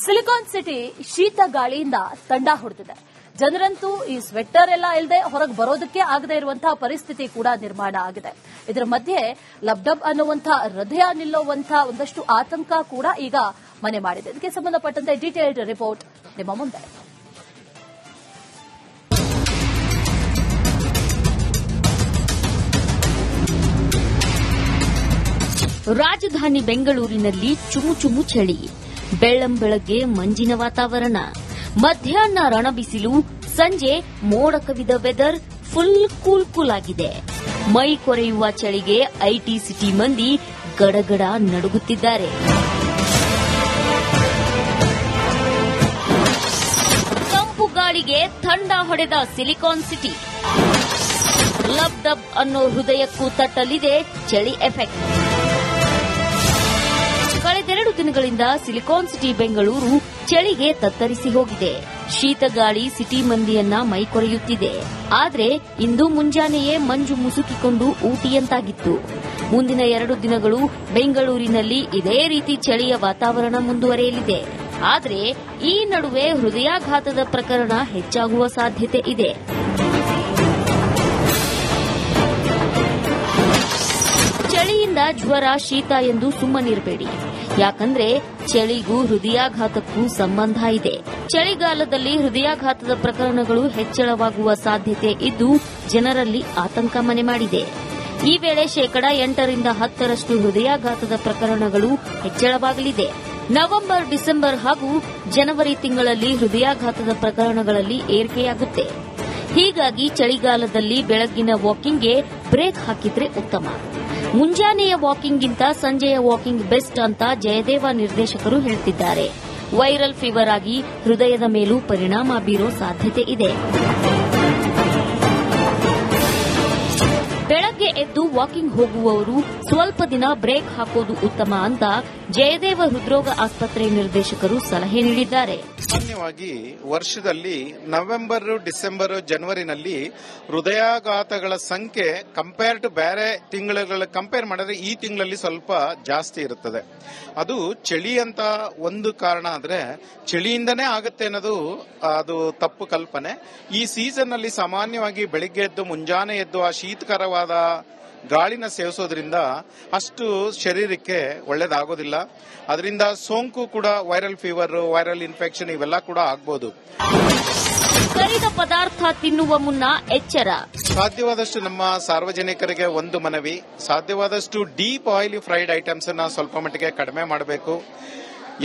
Silicon city ಶೀತ ಗಾಳಿಯಿಂದ ತಂಡ ಹೊಡೆದಿದೆ. ಜನರಂತೂ ಈ ಸ್ವೆಟ್ಟರ್ ಎಲ್ಲ ಇಲ್ಲದೆ ಹೊರಗೆ ಬರೋದಕ್ಕೆ ಆಗದೇ ಇರುವಂತಹ ಪರಿಸ್ಥಿತಿ ಕೂಡ ನಿರ್ಮಾಣ ಆಗಿದೆ. ಇದರ ಮಧ್ಯೆ ಲಬ್ಡಬ್ ಅನ್ನುವಂತಹ ಹೃದಯ ನಿಲ್ಲುವಂತಹ ಒಂದಷ್ಟು ಆತಂಕ ಕೂಡ ಈಗ ಮನೆ ಮಾಡಿದೆ. ಇದಕ್ಕೆ ಸಂಬಂಧಪಟ್ಟಂತೆ ಡೀಟೇಲ್ಡ್ ರಿಪೋರ್ಟ್ ನಿಮ್ಮ ಮುಂದೆ. ರಾಜಧಾನಿ ಬೆಂಗಳೂರಿನಲ್ಲಿ ಚುಮು ಚಳಿ, ಬೆಳ್ಳಂಬೆಳಗ್ಗೆ ಮಂಜಿನ ವಾತಾವರಣ, ಮಧ್ಯಾಹ್ನ ರಣಬಿಸಿಲು, ಸಂಜೆ ಮೋಡ ಕವಿದ ವೆದರ್ ಫುಲ್ ಕೂಲ್ ಆಗಿದೆ. ಮೈ ಕೊರೆಯುವ ಚಳಿಗೆ ಐಟಿ ಸಿಟಿ ಮಂದಿ ಗಡಗಡ ನಡುಗುತ್ತಿದ್ದಾರೆ. ತಂಪು ಗಾಳಿಗೆ ಥಂಡ ಹೊಡೆದ ಸಿಲಿಕಾನ್ ಸಿಟಿ, ಲಬ್ ಡಬ್ ಅನ್ನೋ ಹೃದಯಕ್ಕೂ ತಟ್ಟಲಿದೆ ಚಳಿ ಎಫೆಕ್ಟ್. ಕಳೆದೆರಡು ದಿನಗಳಿಂದ ಸಿಲಿಕಾನ್ ಸಿಟಿ ಬೆಂಗಳೂರು ಚಳಿಗೆ ತತ್ತರಿಸಿ ಹೋಗಿದೆ. ಶೀತಗಾಳಿ ಸಿಟಿ ಮಂದಿಯನ್ನ ಮೈಕೊರೆಯುತ್ತಿದೆ. ಆದ್ರೆ ಇಂದು ಮುಂಜಾನೆಯೇ ಮಂಜು ಮುಸುಕಿಕೊಂಡು ಊಟಿಯಂತಾಗಿತ್ತು. ಮುಂದಿನ 2 ದಿನಗಳು ಬೆಂಗಳೂರಿನಲ್ಲಿ ಇದೇ ರೀತಿ ಚಳಿಯ ವಾತಾವರಣ ಮುಂದುವರೆಯಲಿದೆ. ಆದ್ರೆ ಈ ನಡುವೆ ಹೃದಯಾಘಾತದ ಪ್ರಕರಣ ಹೆಚ್ಚಾಗುವ ಸಾಧ್ಯತೆ ಇದೆ. ಚಳಿಯಿಂದ ಜ್ವರ, ಶೀತ ಎಂದು ಸುಮ್ಮನಿರಬೇಡಿ. ಯಾಕಂದ್ರೆ ಚಳಿಗೂ ಹೃದಯಾಘಾತಕ್ಕೂ ಸಂಬಂಧ ಇದೆ. ಚಳಿಗಾಲದಲ್ಲಿ ಹೃದಯಾಘಾತದ ಪ್ರಕರಣಗಳು ಹೆಚ್ಚಳವಾಗುವ ಸಾಧ್ಯತೆ ಇದ್ದು ಜನರಲ್ಲಿ ಆತಂಕ ಮನೆ ಮಾಡಿದೆ. ಈ ವೇಳೆ 8% 10% ಹೃದಯಾಘಾತದ ಪ್ರಕರಣಗಳು ಹೆಚ್ಚಳವಾಗಲಿದೆ. ನವೆಂಬರ್, ಡಿಸೆಂಬರ್ ಹಾಗೂ ಜನವರಿ ತಿಂಗಳಲ್ಲಿ ಹೃದಯಾಘಾತದ ಪ್ರಕರಣಗಳಲ್ಲಿ ಏರಿಕೆಯಾಗುತ್ತೆ. ಹೀಗಾಗಿ ಚಳಿಗಾಲದಲ್ಲಿ ಬೆಳಗ್ಗಿನ ವಾಕಿಂಗ್ಗೆ ಬ್ರೇಕ್ ಹಾಕಿದ್ರೆ ಉತ್ತಮ. ಮುಂಜಾನೆಯ ವಾಕಿಂಗ್ಗಿಂತ ಸಂಜೆಯ ವಾಕಿಂಗ್ ಬೆಸ್ಟ್ ಅಂತ ಜಯದೇವ ನಿರ್ದೇಶಕರು ಹೇಳ್ತಿದ್ದಾರೆ. ವೈರಲ್ ಫೀವರ್ ಆಗಿ ಹೃದಯದ ಮೇಲೂ ಪರಿಣಾಮ ಬೀರೋ ಸಾಧ್ಯತೆ ಇದೆ. ಬೆಳಗ್ಗೆ ಎದ್ದು ವಾಕಿಂಗ್ ಹೋಗುವವರು ಸ್ವಲ್ಪ ದಿನ ಬ್ರೇಕ್ ಹಾಕೋದು ಉತ್ತಮ ಅಂತ ಜಯದೇವ ಹೃದ್ರೋಗ ಆಸ್ಪತ್ರೆ ನಿರ್ದೇಶಕರು ಸಲಹೆ ನೀಡಿದ್ದಾರೆ. ಸಾಮಾನ್ಯವಾಗಿ ವರ್ಷದಲ್ಲಿ ನವೆಂಬರ್, ಡಿಸೆಂಬರ್, ಜನವರಿನಲ್ಲಿ ಹೃದಯಾಘಾತಗಳ ಸಂಖ್ಯೆ ಕಂಪೇರ್ ಟು ಬೇರೆ ತಿಂಗಳ ಕಂಪೇರ್ ಮಾಡಿದ್ರೆ ಈ ತಿಂಗಳಲ್ಲಿ ಸ್ವಲ್ಪ ಜಾಸ್ತಿ ಇರುತ್ತದೆ. ಅದು ಚಳಿ ಅಂತ ಒಂದು ಕಾರಣ ಆದ್ರೆ ಚಳಿಯಿಂದನೇ ಆಗುತ್ತೆ ಅನ್ನೋದು ಅದು ತಪ್ಪು ಕಲ್ಪನೆ. ಈ ಸೀಸನ್ ನಲ್ಲಿ ಸಾಮಾನ್ಯವಾಗಿ ಬೆಳಿಗ್ಗೆ ಎದ್ದು ಮುಂಜಾನೆ ಎದ್ದು ಆ ಶೀತಕರವಾದ ಗಾಳಿನ ಸೇವಿಸೋದ್ರಿಂದ ಅಷ್ಟು ಶರೀರಕ್ಕೆ ಒಳ್ಳೇದಾಗೋದಿಲ್ಲ. ಅದರಿಂದ ಸೋಂಕು ಕೂಡ ವೈರಲ್ ಫೀವರ್, ವೈರಲ್ ಇನ್ಫೆಕ್ಷನ್ ಇವೆಲ್ಲ ಕೂಡ ಆಗ್ಬೋದು. ಕರಿದ ಪದಾರ್ಥ ತಿನ್ನುವ ಮುನ್ನ ಎಚ್ಚರ. ಸಾಧ್ಯವಾದಷ್ಟು ನಮ್ಮ ಸಾರ್ವಜನಿಕರಿಗೆ ಒಂದು ಮನವಿ, ಸಾಧ್ಯವಾದಷ್ಟು ಡೀಪ್ ಆಯಿಲಿ ಫ್ರೈಡ್ ಐಟಮ್ಸ್ ಅನ್ನ ಸ್ವಲ್ಪ ಮಟ್ಟಿಗೆ ಕಡಿಮೆ ಮಾಡಬೇಕು.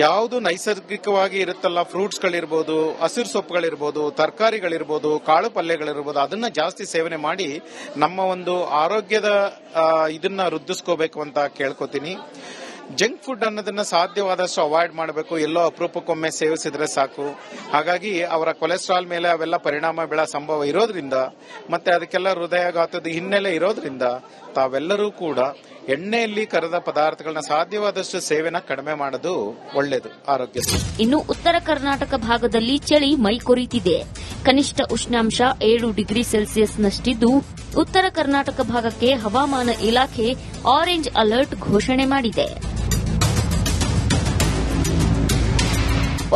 ಯಾವುದು ನೈಸರ್ಗಿಕವಾಗಿ ಇರುತ್ತಲ್ಲ, ಫ್ರೂಟ್ಸ್ಗಳಿರ್ಬೋದು, ಹಸಿರು ಸೊಪ್ಪುಗಳಿರ್ಬೋದು, ತರಕಾರಿಗಳಿರ್ಬೋದು, ಕಾಳು ಪಲ್ಯಗಳಿರ್ಬೋದು, ಅದನ್ನ ಜಾಸ್ತಿ ಸೇವನೆ ಮಾಡಿ ನಮ್ಮ ಒಂದು ಆರೋಗ್ಯದ ಇದನ್ನ ವೃದ್ಧಿಸ್ಕೋಬೇಕು ಅಂತ ಕೇಳ್ಕೊತೀನಿ. ಜಂಕ್ ಫುಡ್ ಅನ್ನೋದನ್ನ ಸಾಧ್ಯವಾದಷ್ಟು ಅವಾಯ್ಡ್ ಮಾಡಬೇಕು. ಎಲ್ಲೋ ಅಪರೂಪಕ್ಕೊಮ್ಮೆ ಸೇವಿಸಿದ್ರೆ ಸಾಕು. ಹಾಗಾಗಿ ಅವರ ಕೊಲೆಸ್ಟ್ರಾಲ್ ಮೇಲೆ ಅವೆಲ್ಲ ಪರಿಣಾಮ ಬೀಳೋ ಸಂಭವ ಇರೋದ್ರಿಂದ ಮತ್ತೆ ಅದಕ್ಕೆಲ್ಲ ಹೃದಯಾಘಾತದ ಹಿನ್ನೆಲೆ ಇರೋದ್ರಿಂದ ತಾವೆಲ್ಲರೂ ಕೂಡ ಎಣ್ಣೆಯಲ್ಲಿ ಕರೆದ ಪದಾರ್ಥಗಳನ್ನ ಸಾಧ್ಯವಾದಷ್ಟು ಸೇವನೆ ಕಡಿಮೆ ಮಾಡೋದು ಒಳ್ಳೆಯದು ಆರೋಗ್ಯಕ್ಕೆ. ಇನ್ನು ಉತ್ತರ ಕರ್ನಾಟಕ ಭಾಗದಲ್ಲಿ ಚಳಿ ಮೈಕೊರಿತಿದೆ. ಕನಿಷ್ಠ ಉಷ್ಣಾಂಶ 7 ಡಿಗ್ರಿ ಸೆಲ್ಸಿಯಸ್ನಷ್ಟಿದ್ದು ಉತ್ತರ ಕರ್ನಾಟಕ ಭಾಗಕ್ಕೆ ಹವಾಮಾನ ಇಲಾಖೆ ಆರೆಂಜ್ ಅಲರ್ಟ್ ಘೋಷಣೆ ಮಾಡಿದೆ.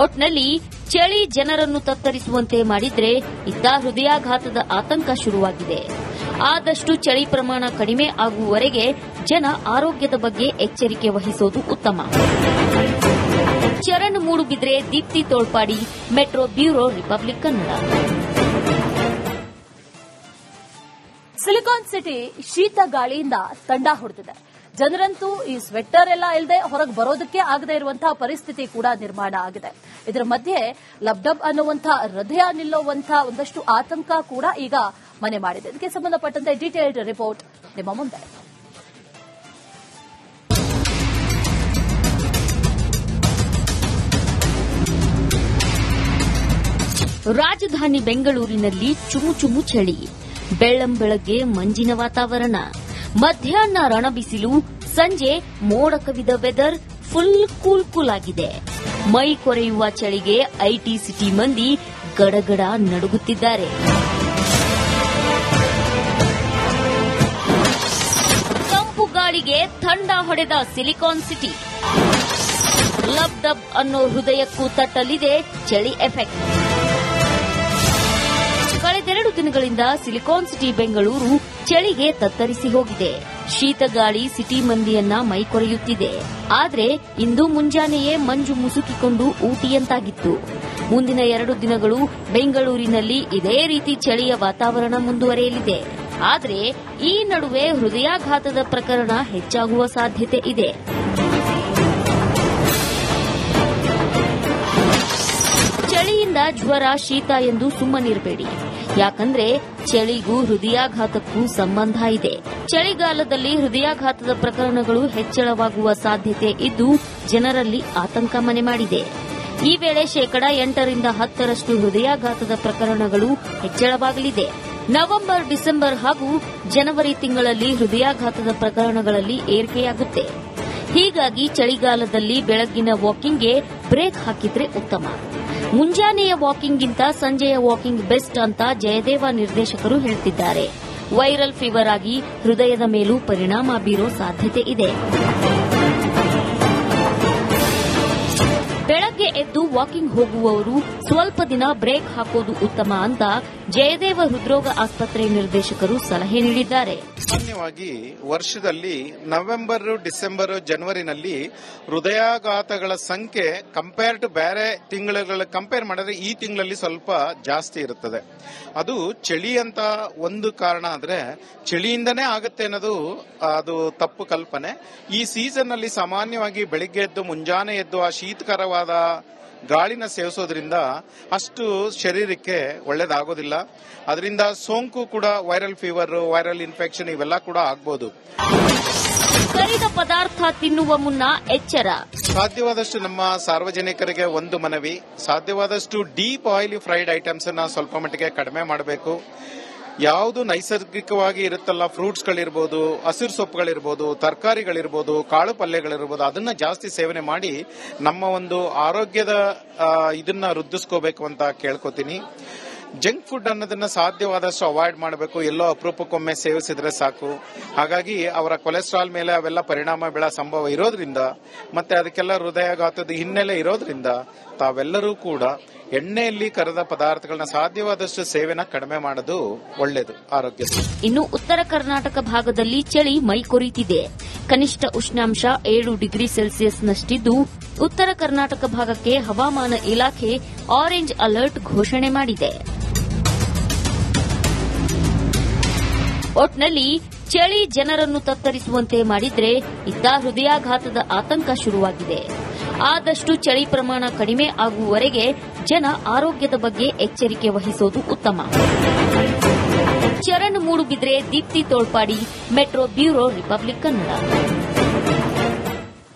ಒಟ್ನಲ್ಲಿ ಚಳಿ ಜನರನ್ನು ತತ್ತರಿಸುವಂತೆ ಮಾಡಿದ್ರೆ ಇತ್ತ ಹೃದಯಾಘಾತದ ಆತಂಕ ಶುರುವಾಗಿದೆ. ಆದಷ್ಟು ಚಳಿ ಪ್ರಮಾಣ ಕಡಿಮೆ ಆಗುವವರೆಗೆ ಜನ ಆರೋಗ್ಯದ ಬಗ್ಗೆ ಎಚ್ಚರಿಕೆ ವಹಿಸೋದು ಉತ್ತಮ. Charan Moodbidri, Deepti Tolpadi, metro bureau, republic Kannada. Silicon city ಶೀತ ಗಾಳಿಯಿಂದ ತಂಡ ಹೊಡೆದಿದೆ. ಜನರಂತೂ ಈ ಸ್ವೆಟ್ಟರ್ ಎಲ್ಲ ಇಲ್ಲದೆ ಹೊರಗೆ ಬರೋದಕ್ಕೆ ಆಗದೇ ಇರುವಂತಹ ಪರಿಸ್ಥಿತಿ ಕೂಡ ನಿರ್ಮಾಣ ಆಗಿದೆ. ಇದರ ಮಧ್ಯೆ ಲಬ್ಡಬ್ ಅನ್ನುವಂತಹ ಹೃದಯ ನಿಲ್ಲುವಂತಹ ಒಂದಷ್ಟು ಆತಂಕ ಕೂಡ ಈಗ ಮನೆ ಮಾಡಿದೆ. ಇದಕ್ಕೆ ಸಂಬಂಧಪಟ್ಟಂತೆ ಡೀಟೇಲ್ಡ್ ರಿಪೋರ್ಟ್ ನಿಮ್ಮ ಮುಂದೆ. ರಾಜಧಾನಿ ಬೆಂಗಳೂರಿನಲ್ಲಿ ಚುಮು ಚಳಿ, ಬೆಳ್ಳಂಬೆಳಗ್ಗೆ ಮಂಜಿನ ವಾತಾವರಣ, ಮಧ್ಯಾಹ್ನ ರಣಬಿಸಿಲು, ಸಂಜೆ ಮೋಡ ಕವಿದ ವೆದರ್ ಫುಲ್ ಕೂಲ್ ಆಗಿದೆ. ಮೈ ಕೊರೆಯುವ ಚಳಿಗೆ ಐಟಿ ಸಿಟಿ ಮಂದಿ ಗಡಗಡ ನಡುಗುತ್ತಿದ್ದಾರೆ. ತಂಪು ಗಾಳಿಗೆ ಥಂಡ ಹೊಡೆದ ಸಿಲಿಕಾನ್ ಸಿಟಿ, ಲಬ್ ಡಬ್ ಅನ್ನೋ ಹೃದಯಕ್ಕೂ ತಟ್ಟಲಿದೆ ಚಳಿ ಎಫೆಕ್ಟ್. ಕಳೆದೆರಡು ದಿನಗಳಿಂದ ಸಿಲಿಕಾನ್ ಸಿಟಿ ಬೆಂಗಳೂರು ಚಳಿಗೆ ತತ್ತರಿಸಿ ಹೋಗಿದೆ. ಶೀತಗಾಳಿ ಸಿಟಿ ಮಂದಿಯನ್ನ ಮೈಕೊರೆಯುತ್ತಿದೆ. ಆದ್ರೆ ಇಂದು ಮುಂಜಾನೆಯೇ ಮಂಜು ಮುಸುಕಿಕೊಂಡು ಊಟಿಯಂತಾಗಿತ್ತು. ಮುಂದಿನ 2 ದಿನಗಳು ಬೆಂಗಳೂರಿನಲ್ಲಿ ಇದೇ ರೀತಿ ಚಳಿಯ ವಾತಾವರಣ ಮುಂದುವರೆಯಲಿದೆ. ಆದರೆ ಈ ನಡುವೆ ಹೃದಯಾಘಾತದ ಪ್ರಕರಣ ಹೆಚ್ಚಾಗುವ ಸಾಧ್ಯತೆ ಇದೆ. ಚಳಿಯಿಂದ ಜ್ವರ, ಶೀತ ಎಂದು ಸುಮ್ಮನಿರಬೇಡಿ. ಯಾಕಂದ್ರೆ ಚಳಿಗೂ ಹೃದಯಾಘಾತಕ್ಕೂ ಸಂಬಂಧ ಇದೆ. ಚಳಿಗಾಲದಲ್ಲಿ ಹೃದಯಾಘಾತದ ಪ್ರಕರಣಗಳು ಹೆಚ್ಚಳವಾಗುವ ಸಾಧ್ಯತೆ ಇದ್ದು ಜನರಲ್ಲಿ ಆತಂಕ ಮನೆ ಮಾಡಿದೆ. ಈ ವೇಳೆ 8% 10% ಹೃದಯಾಘಾತದ ಪ್ರಕರಣಗಳು ಹೆಚ್ಚಳವಾಗಲಿದೆ. ನವೆಂಬರ್, ಡಿಸೆಂಬರ್ ಹಾಗೂ ಜನವರಿ ತಿಂಗಳಲ್ಲಿ ಹೃದಯಾಘಾತದ ಪ್ರಕರಣಗಳಲ್ಲಿ ಏರಿಕೆಯಾಗುತ್ತೆ. ಹೀಗಾಗಿ ಚಳಿಗಾಲದಲ್ಲಿ ಬೆಳಗ್ಗಿನ ವಾಕಿಂಗ್ಗೆ ಬ್ರೇಕ್ ಹಾಕಿದ್ರೆ ಉತ್ತಮ. ಮುಂಜಾನೆಯ ವಾಕಿಂಗ್ಗಿಂತ ಸಂಜೆಯ ವಾಕಿಂಗ್ ಬೆಸ್ಟ್ ಅಂತ ಜಯದೇವ ನಿರ್ದೇಶಕರು ಹೇಳ್ತಿದ್ದಾರೆ. ವೈರಲ್ ಫೀವರ್ ಆಗಿ ಹೃದಯದ ಮೇಲೂ ಪರಿಣಾಮ ಬೀರೋ ಸಾಧ್ಯತೆ ಇದೆ. ಬೆಳಗ್ಗೆ ಎದ್ದು ವಾಕಿಂಗ್ ಹೋಗುವವರು ಸ್ವಲ್ಪ ದಿನ ಬ್ರೇಕ್ ಹಾಕೋದು ಉತ್ತಮ ಅಂತ ಜಯದೇವ ಹೃದ್ರೋಗ ಆಸ್ಪತ್ರೆ ನಿರ್ದೇಶಕರು ಸಲಹೆ ನೀಡಿದ್ದಾರೆ. ಸಾಮಾನ್ಯವಾಗಿ ವರ್ಷದಲ್ಲಿ ನವೆಂಬರ್, ಡಿಸೆಂಬರ್, ಜನವರಿನಲ್ಲಿ ಹೃದಯಾಘಾತಗಳ ಸಂಖ್ಯೆ ಕಂಪೇರ್ ಟು ಬೇರೆ ತಿಂಗಳ ಕಂಪೇರ್ ಮಾಡಿದ್ರೆ ಈ ತಿಂಗಳಲ್ಲಿ ಸ್ವಲ್ಪ ಜಾಸ್ತಿ ಇರುತ್ತದೆ. ಅದು ಚಳಿ ಅಂತ ಒಂದು ಕಾರಣ ಆದ್ರೆ ಚಳಿಯಿಂದನೇ ಆಗುತ್ತೆ ಅನ್ನೋದು ಅದು ತಪ್ಪು ಕಲ್ಪನೆ. ಈ ಸೀಸನ್ ನಲ್ಲಿ ಸಾಮಾನ್ಯವಾಗಿ ಬೆಳಿಗ್ಗೆ ಎದ್ದು ಮುಂಜಾನೆ ಎದ್ದು ಆ ಶೀತಕರವಾದ ಗಾಳಿನ ಸೇವಿಸೋದ್ರಿಂದ ಅಷ್ಟು ಶರೀರಕ್ಕೆ ಒಳ್ಳೇದಾಗೋದಿಲ್ಲ. ಅದರಿಂದ ಸೋಂಕು ಕೂಡ ವೈರಲ್ ಫೀವರ್, ವೈರಲ್ ಇನ್ಫೆಕ್ಷನ್ ಇವೆಲ್ಲ ಕೂಡ ಆಗ್ಬೋದು. ಕರಿದ ಪದಾರ್ಥ ತಿನ್ನುವ ಮುನ್ನ ಎಚ್ಚರ. ಸಾಧ್ಯವಾದಷ್ಟು ನಮ್ಮ ಸಾರ್ವಜನಿಕರಿಗೆ ಒಂದು ಮನವಿ, ಸಾಧ್ಯವಾದಷ್ಟು ಡೀಪ್ ಆಯಿಲಿ ಫ್ರೈಡ್ ಐಟಮ್ಸ್ ಅನ್ನ ಸ್ವಲ್ಪ ಮಟ್ಟಿಗೆ ಕಡಿಮೆ ಮಾಡಬೇಕು. ಯಾವುದು ನೈಸರ್ಗಿಕವಾಗಿ ಇರುತ್ತಲ್ಲ, ಫ್ರೂಟ್ಸ್ಗಳಿರ್ಬೋದು, ಹಸಿರು ಸೊಪ್ಪುಗಳಿರ್ಬೋದು, ತರಕಾರಿಗಳಿರ್ಬೋದು, ಕಾಳು ಪಲ್ಯಗಳಿರ್ಬೋದು, ಅದನ್ನ ಜಾಸ್ತಿ ಸೇವನೆ ಮಾಡಿ ನಮ್ಮ ಒಂದು ಆರೋಗ್ಯದ ಇದನ್ನ ವೃದ್ಧಿಸ್ಕೋಬೇಕು ಅಂತ ಕೇಳ್ಕೊತೀನಿ. ಜಂಕ್ ಫುಡ್ ಅನ್ನೋದನ್ನ ಸಾಧ್ಯವಾದಷ್ಟು ಅವಾಯ್ಡ್ ಮಾಡಬೇಕು. ಎಲ್ಲೋ ಅಪರೂಪಕ್ಕೊಮ್ಮೆ ಸೇವಿಸಿದ್ರೆ ಸಾಕು. ಹಾಗಾಗಿ ಅವರ ಕೊಲೆಸ್ಟ್ರಾಲ್ ಮೇಲೆ ಅವೆಲ್ಲ ಪರಿಣಾಮ ಬೀಳೋ ಸಂಭವ ಇರೋದ್ರಿಂದ ಮತ್ತೆ ಅದಕ್ಕೆಲ್ಲ ಹೃದಯಾಘಾತದ ಹಿನ್ನೆಲೆ ಇರೋದ್ರಿಂದ ತಾವೆಲ್ಲರೂ ಕೂಡ ಎಣ್ಣೆಯಲ್ಲಿ ಕರೆದ ಪದಾರ್ಥಗಳನ್ನ ಸಾಧ್ಯವಾದಷ್ಟು ಸೇವನೆ ಕಡಿಮೆ ಮಾಡೋದು ಒಳ್ಳೆಯದು ಆರೋಗ್ಯ. ಇನ್ನು ಉತ್ತರ ಕರ್ನಾಟಕ ಭಾಗದಲ್ಲಿ ಚಳಿ ಮೈಕೊರಿತಿದೆ. ಕನಿಷ್ಠ ಉಷ್ಣಾಂಶ 7 ಡಿಗ್ರಿ ಸೆಲ್ಸಿಯಸ್ನಷ್ಟಿದ್ದು ಉತ್ತರ ಕರ್ನಾಟಕ ಭಾಗಕ್ಕೆ ಹವಾಮಾನ ಇಲಾಖೆ ಆರೆಂಜ್ ಅಲರ್ಟ್ ಘೋಷಣೆ ಮಾಡಿದೆ. ಒಟ್ನಲ್ಲಿ ಚಳಿ ಜನರನ್ನು ತತ್ತರಿಸುವಂತೆ ಮಾಡಿದ್ರೆ ಇತ್ತ ಹೃದಯಾಘಾತದ ಆತಂಕ ಶುರುವಾಗಿದೆ. ಆದಷ್ಟು ಚಳಿ ಪ್ರಮಾಣ ಕಡಿಮೆ ಆಗುವವರೆಗೆ ಜನ ಆರೋಗ್ಯದ ಬಗ್ಗೆ ಎಚ್ಚರಿಕೆ ವಹಿಸೋದು ಉತ್ತಮ. Charan Moodbidri, Deepti Tolpadi, metro bureau, republic Kannada.